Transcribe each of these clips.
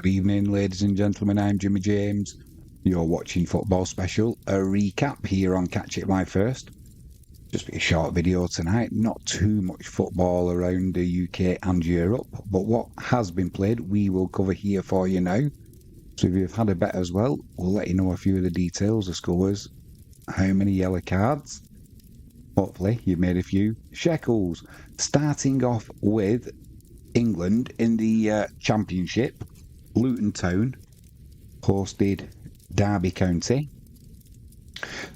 Good evening, ladies and gentlemen. I'm Jimmy James. You're watching Football Special, a recap here on Catch It Live First. Just be a short video tonight, not too much football around the UK and Europe, but what has been played we will cover here for you now. So if you've had a bet as well, we'll let you know a few of the details, the scores, how many yellow cards. Hopefully you've made a few shekels. Starting off with England in the Championship. Luton Town hosted Derby County.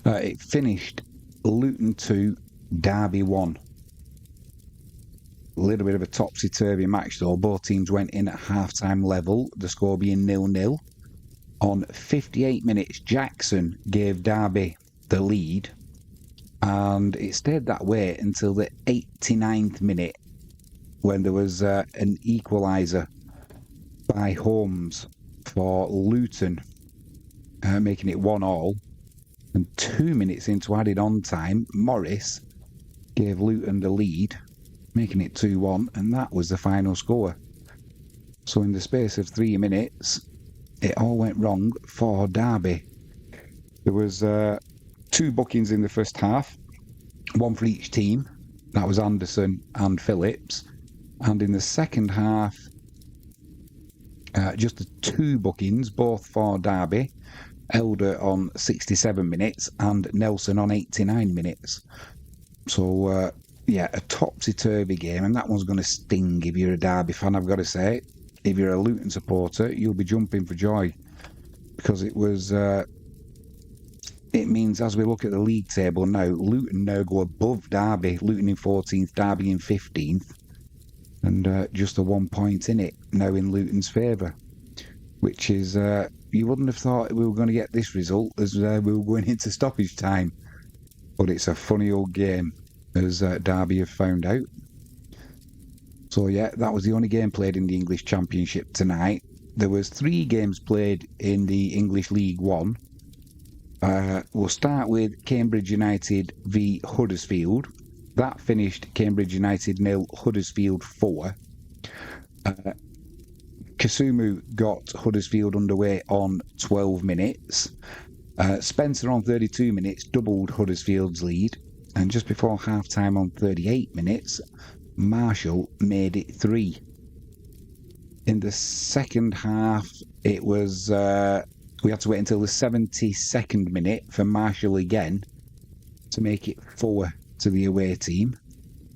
It finished Luton 2, Derby 1. A little bit of a topsy-turvy match though. Both teams went in at half-time level, the score being 0-0. On 58 minutes, Jackson gave Derby the lead, and it stayed that way until the 89th minute when there was an equaliser by Holmes for Luton, making it 1-1. And 2 minutes into added on time, Morris gave Luton the lead, making it 2-1, and that was the final score. So in the space of 3 minutes, it all went wrong for Derby. There was 2 bookings in the first half, one for each team. That was Anderson and Phillips. And in the second half, just the 2 bookings, both for Derby. Elder on 67 minutes and Nelson on 89 minutes. So, yeah, a topsy-turvy game, and that one's going to sting if you're a Derby fan, I've got to say. If you're a Luton supporter, you'll be jumping for joy, because it was... it means, as we look at the league table now, Luton now go above Derby. Luton in 14th, Derby in 15th. And just a 1 point in it now in Luton's favour, which is, you wouldn't have thought we were going to get this result as we were going into stoppage time. But it's a funny old game, as Derby have found out. So yeah, that was the only game played in the English Championship tonight. There was 3 games played in the English League One. We'll start with Cambridge United v Huddersfield. That finished Cambridge United 0, Huddersfield 4. Kasumu got Huddersfield underway on 12 minutes. Spencer on 32 minutes doubled Huddersfield's lead. And just before half-time on 38 minutes, Marshall made it 3. In the second half, it was... we had to wait until the 72nd minute for Marshall again to make it 4 to the away team,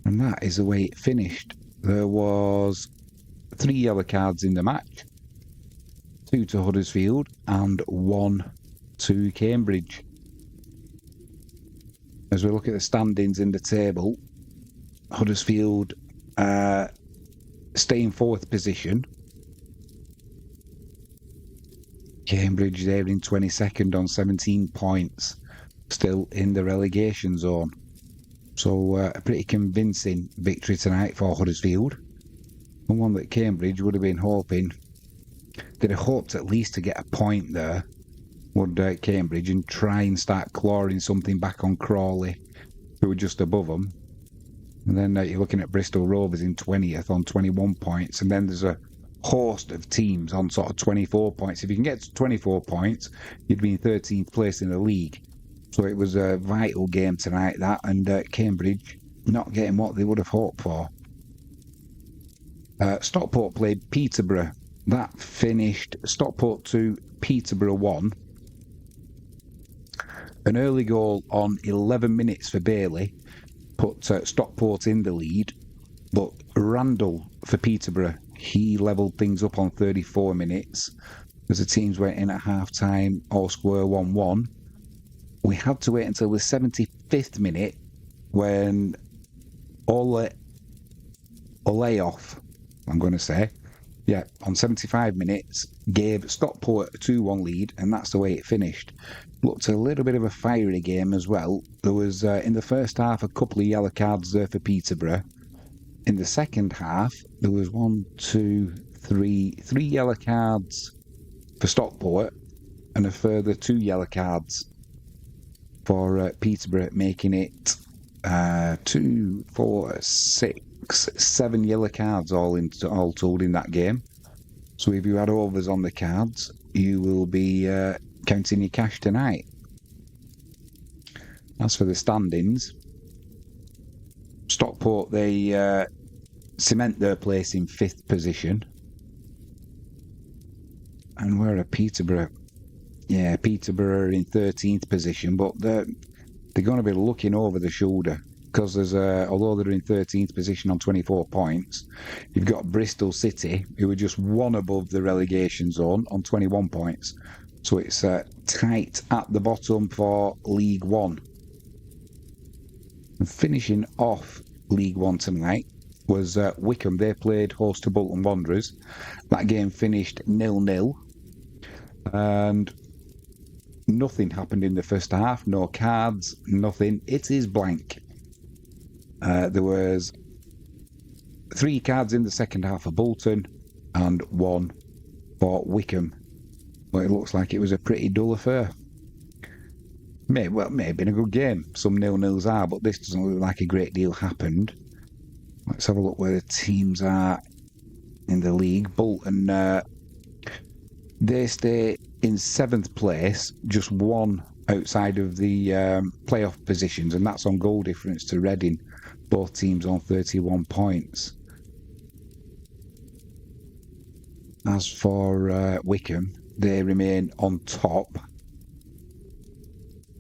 and that is the way it finished. There was 3 yellow cards in the match, 2 to Huddersfield and 1 to Cambridge. As we look at the standings in the table, Huddersfield stay in 4th position. Cambridge there in 22nd on 17 points, still in the relegation zone. So a pretty convincing victory tonight for Huddersfield, and one that Cambridge would have been hoping. They'd have hoped at least to get a point there, would Cambridge, and try and start clawing something back on Crawley, who were just above them. And then you're looking at Bristol Rovers in 20th on 21 points, and then there's a host of teams on sort of 24 points. If you can get to 24 points, you'd be in 13th place in the league. So it was a vital game tonight, that, and Cambridge not getting what they would have hoped for. Stockport played Peterborough. That finished Stockport 2, Peterborough 1. An early goal on 11 minutes for Bailey put Stockport in the lead, but Randall for Peterborough, he levelled things up on 34 minutes as the teams went in at half-time, all square 1-1. We had to wait until the 75th minute when Oleoff, I'm going to say, yeah, on 75 minutes, gave Stockport a 2-1 lead, and that's the way it finished. Looked a little bit of a fiery game as well. There was, in the first half, a couple of yellow cards there for Peterborough. In the second half, there was 3 yellow cards for Stockport, and a further 2 yellow cards for Peterborough, making it 2, 4, 6, 7 yellow cards all told in that game. So if you had overs on the cards, you will be counting your cash tonight. As for the standings, Stockport, they cement their place in 5th position. And where are Peterborough? Yeah, Peterborough are in 13th position, but they're going to be looking over the shoulder because there's although they're in 13th position on 24 points, you've got Bristol City who are just one above the relegation zone on 21 points. So it's tight at the bottom for League One. And finishing off League One tonight was Wickham. They played host to Bolton Wanderers. That game finished 0-0. And nothing happened in the first half. No cards, nothing. It is blank. There was 3 cards in the second half for Bolton and 1 for Wickham. But it looks like it was a pretty dull affair. May have been a good game. Some 0-0s are, but this doesn't look like a great deal happened. Let's have a look where the teams are in the league. Bolton, they stay in 7th place, just 1 outside of the playoff positions, and that's on goal difference to Reading. Both teams on 31 points. As for Wickham, they remain on top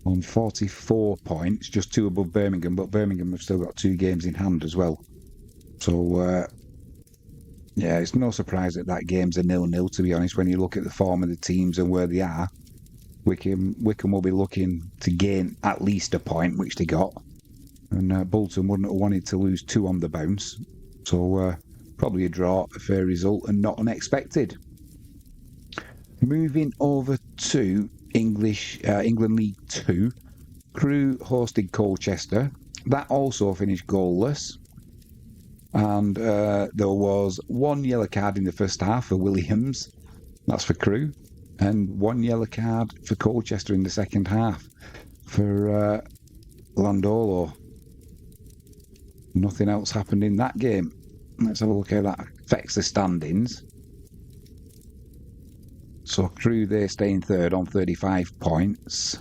on 44 points, just 2 above Birmingham, but Birmingham have still got 2 games in hand as well. So, yeah, it's no surprise that game's a 0-0, to be honest, when you look at the form of the teams and where they are. Wickham will be looking to gain at least a point, which they got. And Bolton wouldn't have wanted to lose 2 on the bounce. So, probably a draw, a fair result, and not unexpected. Moving over to England League 2, Crewe hosted Colchester. That also finished goalless. And there was 1 yellow card in the first half for Williams. That's for Crewe. And 1 yellow card for Colchester in the second half for Landolo. Nothing else happened in that game. Let's have a look how that affects the standings. So Crewe, they stay in 3rd on 35 points.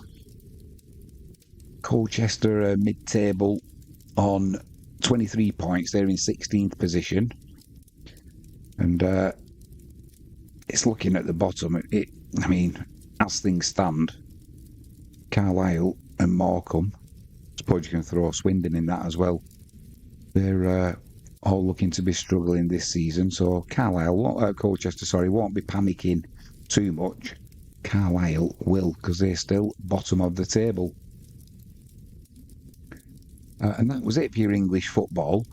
Colchester mid-table on 23 points. They're in 16th position. And it's looking at the bottom. I mean, as things stand, Carlisle and Morecambe, I suppose you can throw Swindon in that as well. They're all looking to be struggling this season. So Colchester, won't be panicking too much. Carlisle will, because they're still bottom of the table. And that was it for your English football.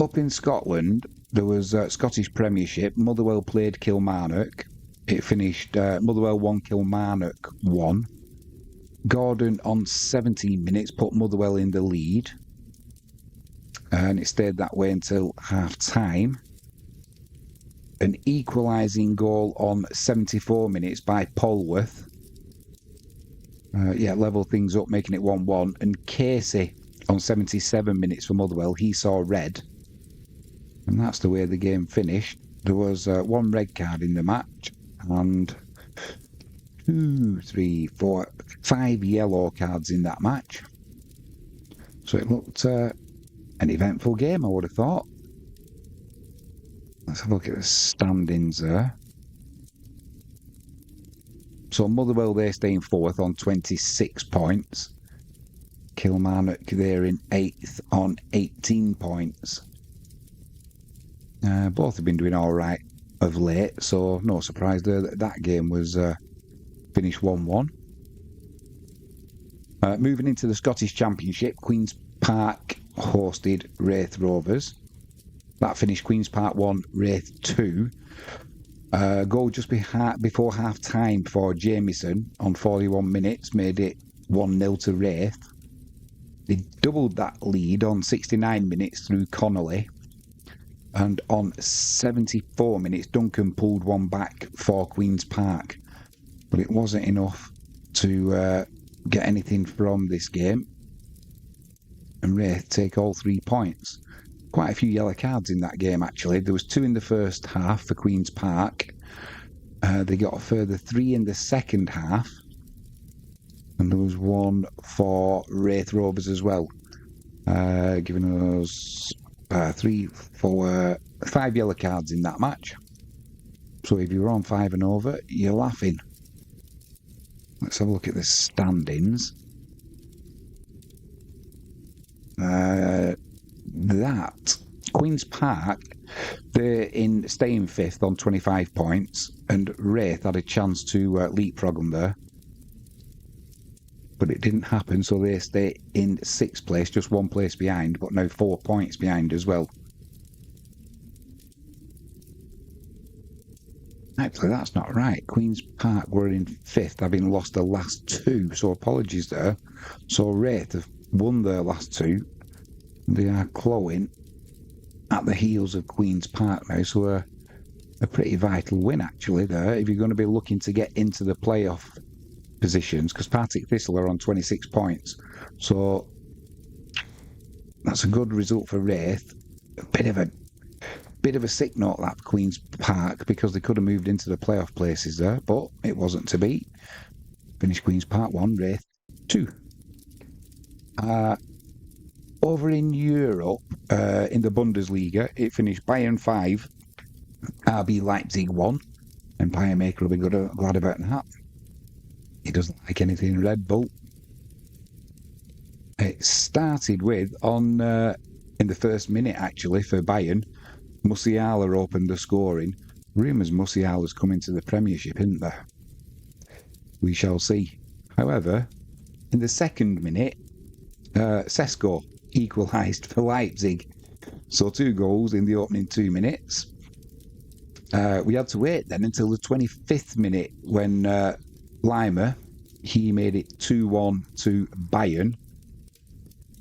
Up in Scotland, there was Scottish Premiership. Motherwell played Kilmarnock. It finished Motherwell 1, Kilmarnock 1. Gordon on 17 minutes put Motherwell in the lead. And it stayed that way until half-time. An equalising goal on 74 minutes by Polworth. Level things up, making it 1-1. And Casey on 77 minutes for Motherwell, he saw red. And that's the way the game finished. There was 1 red card in the match and 2, 3, 4, 5 yellow cards in that match. So it looked an eventful game, I would have thought. Let's have a look at the standings there. So Motherwell, they're staying 4th on 26 points. Kilmarnock, they're in 8th on 18 points. Both have been doing all right of late, so no surprise there that game was finished 1-1. Moving into the Scottish Championship, Queen's Park hosted Wraith Rovers. That finished Queen's Park 1, Wraith 2. Goal just before half-time for Jamieson on 41 minutes made it 1-0 to Wraith. They doubled that lead on 69 minutes through Connolly. And on 74 minutes, Duncan pulled one back for Queen's Park. But it wasn't enough to get anything from this game. And Wraith take all 3 points. quite a few yellow cards in that game, actually. There was 2 in the first half for Queen's Park. They got a further 3 in the second half. And there was 1 for Wraith Rovers as well, giving us 3, 4, 5 yellow cards in that match. So if you're on 5 and over, you're laughing. Let's have a look at the standings. That Queen's Park, they're staying 5th on 25 points, and Wraith had a chance to leapfrog them there. But it didn't happen, so they stay in 6th place, just 1 place behind, but now 4 points behind as well. Actually, that's not right. Queen's Park were in 5th, having lost the last 2, so apologies there. So Wraith have won their last 2. They are clawing at the heels of Queen's Park now, so a pretty vital win actually there if you're going to be looking to get into the playoff positions, because Partick Thistle are on 26 points, so that's a good result for Wraith. A bit of a sick note that for Queen's Park, because they could have moved into the playoff places there, but it wasn't to be. Finished Queen's Park 1, Wraith 2. Over in Europe, in the Bundesliga, it finished Bayern 5, RB Leipzig 1, and Piomaker will be glad about that. He doesn't like anything Red Bull. It started with, in the first minute actually, for Bayern, Musiala opened the scoring. Rumours Musiala's coming to the Premiership, isn't there? We shall see. However, in the second minute, Sesko equalised for Leipzig. So 2 goals in the opening 2 minutes. We had to wait then until the 25th minute when Lima, he made it 2-1 to Bayern.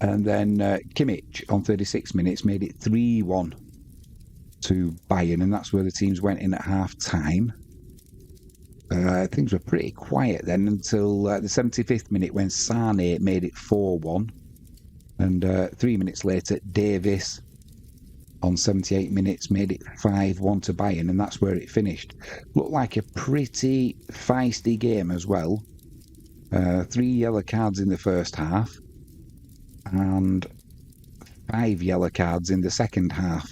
And then Kimmich on 36 minutes made it 3-1 to Bayern. And that's where the teams went in at half-time. Things were pretty quiet then until the 75th minute when Sane made it 4-1. And 3 minutes later, Davis on 78 minutes made it 5-1 to Bayern, and that's where it finished. Looked like a pretty feisty game as well. 3 yellow cards in the first half and 5 yellow cards in the second half.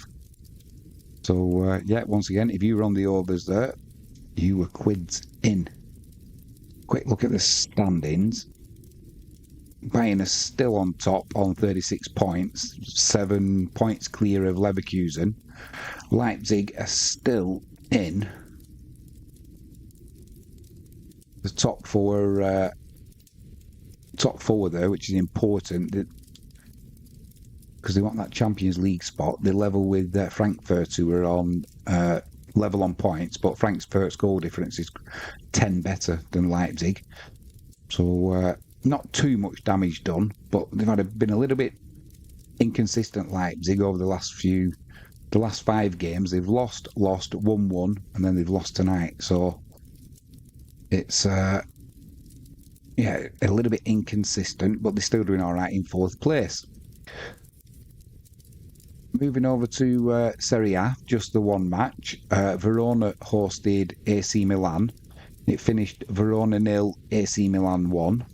So, yeah, once again, if you were on the overs there, you were quids in. Quick look at the standings. Bayern is still on top on 36 points, 7 points clear of Leverkusen. Leipzig are still in the top four there, which is important because they want that Champions League spot. They level with Frankfurt, who are on level on points, but Frankfurt's goal difference is 10 better than Leipzig. So not too much damage done, but they've been a little bit inconsistent, Leipzig, over the last 5 games. They've lost, won, and then they've lost tonight. So it's a little bit inconsistent, but they're still doing all right in 4th place. Moving over to Serie A, just the one match. Verona hosted AC Milan. It finished Verona 0, AC Milan 1.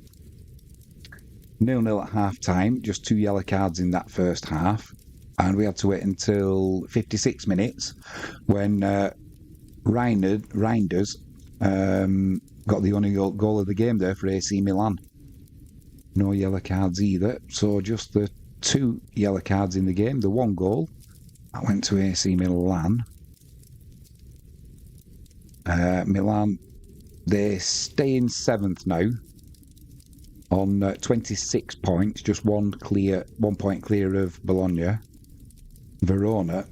0-0 at half-time, just 2 yellow cards in that first half. And we had to wait until 56 minutes when Reinders got the only goal of the game there for AC Milan. No yellow cards either, so just the 2 yellow cards in the game, the 1 goal that went to AC Milan. Milan, they stay in 7th now on 26 points, just 1 point clear of Bologna. Verona,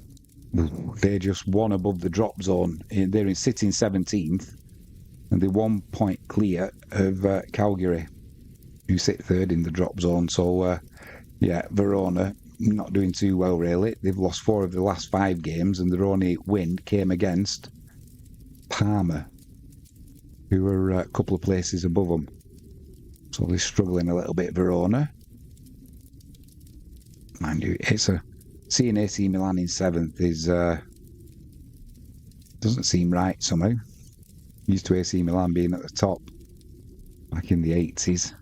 they're just 1 above the drop zone. They're sitting 17th, and they're 1 point clear of Calgary, who sit 3rd in the drop zone. So, Verona not doing too well, really. They've lost 4 of the last 5 games, and their only win came against Parma, who are a couple of places above them. So they're struggling a little bit, Verona. Mind you, it's a seeing AC Milan in 7th is doesn't seem right somehow. Used to AC Milan being at the top back in the 80s.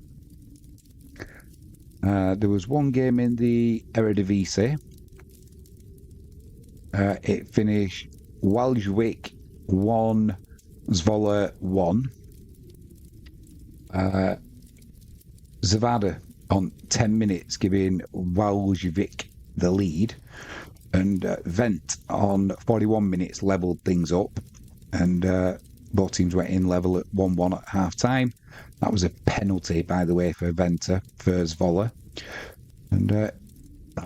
There was one game in the Eredivisie. It finished Waalwijk 1, Zwolle 1. Zavada on 10 minutes giving Waalwijk the lead, and Vent on 41 minutes levelled things up, and both teams went in level at 1-1 at half time. That was a penalty, by the way, for Venter for Zwolle, and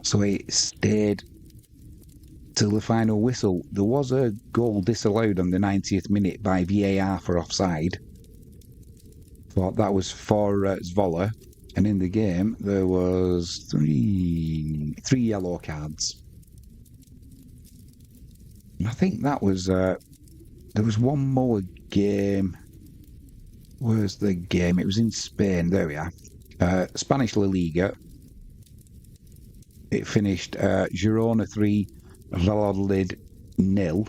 so it stayed till the final whistle. There was a goal disallowed on the 90th minute by VAR for offside. But that was for Zwolle, and in the game there was three yellow cards. And I think that was there was one more game. Where's the game? It was in Spain. There we are. Spanish La Liga. It finished Girona 3, Valladolid 0.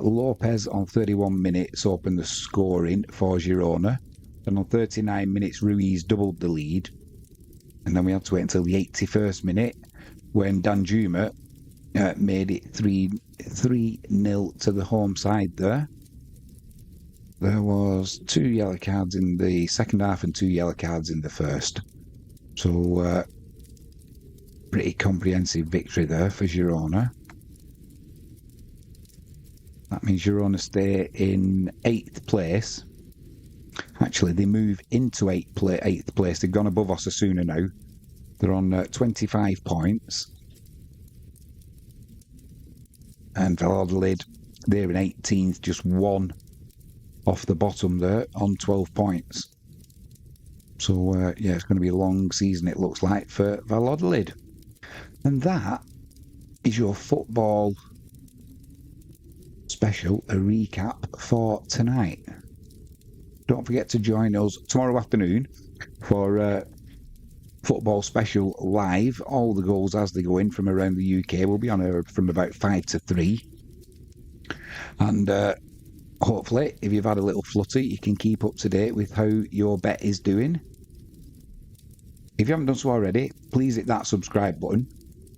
Lopez on 31 minutes opened the scoring for Girona. And on 39 minutes, Ruiz doubled the lead. And then we had to wait until the 81st minute when Danjuma made it 3-0 to the home side there. There was 2 yellow cards in the second half and 2 yellow cards in the first. So, pretty comprehensive victory there for Girona. That means Girona stay in 8th place. Actually, they move into 8th place. They've gone above Osasuna now. They're on 25 points. And Valladolid, they're in 18th, just 1 off the bottom there on 12 points. So, yeah, it's going to be a long season, it looks like, for Valladolid. And that is your football special, a recap for tonight. Don't forget to join us tomorrow afternoon for football special live. All the goals as they go in from around the UK. We'll be on air from about 5 to 3. And hopefully, if you've had a little flutter, you can keep up to date with how your bet is doing. If you haven't done so already, please hit that subscribe button.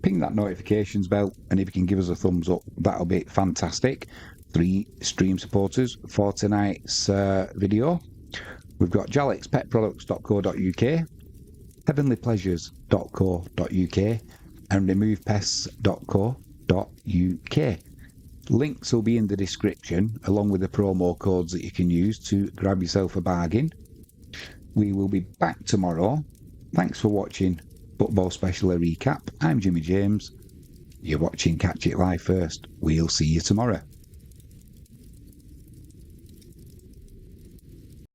Ping that notifications bell, and if you can give us a thumbs up, that'll be fantastic. 3 stream supporters for tonight's video. We've got jalexpetproducts.co.uk, heavenlypleasures.co.uk, and removepests.co.uk. Links will be in the description, along with the promo codes that you can use to grab yourself a bargain. We will be back tomorrow. Thanks for watching Football Special Recap. I'm Jimmy James. You're watching Catch It Live First. We'll see you tomorrow.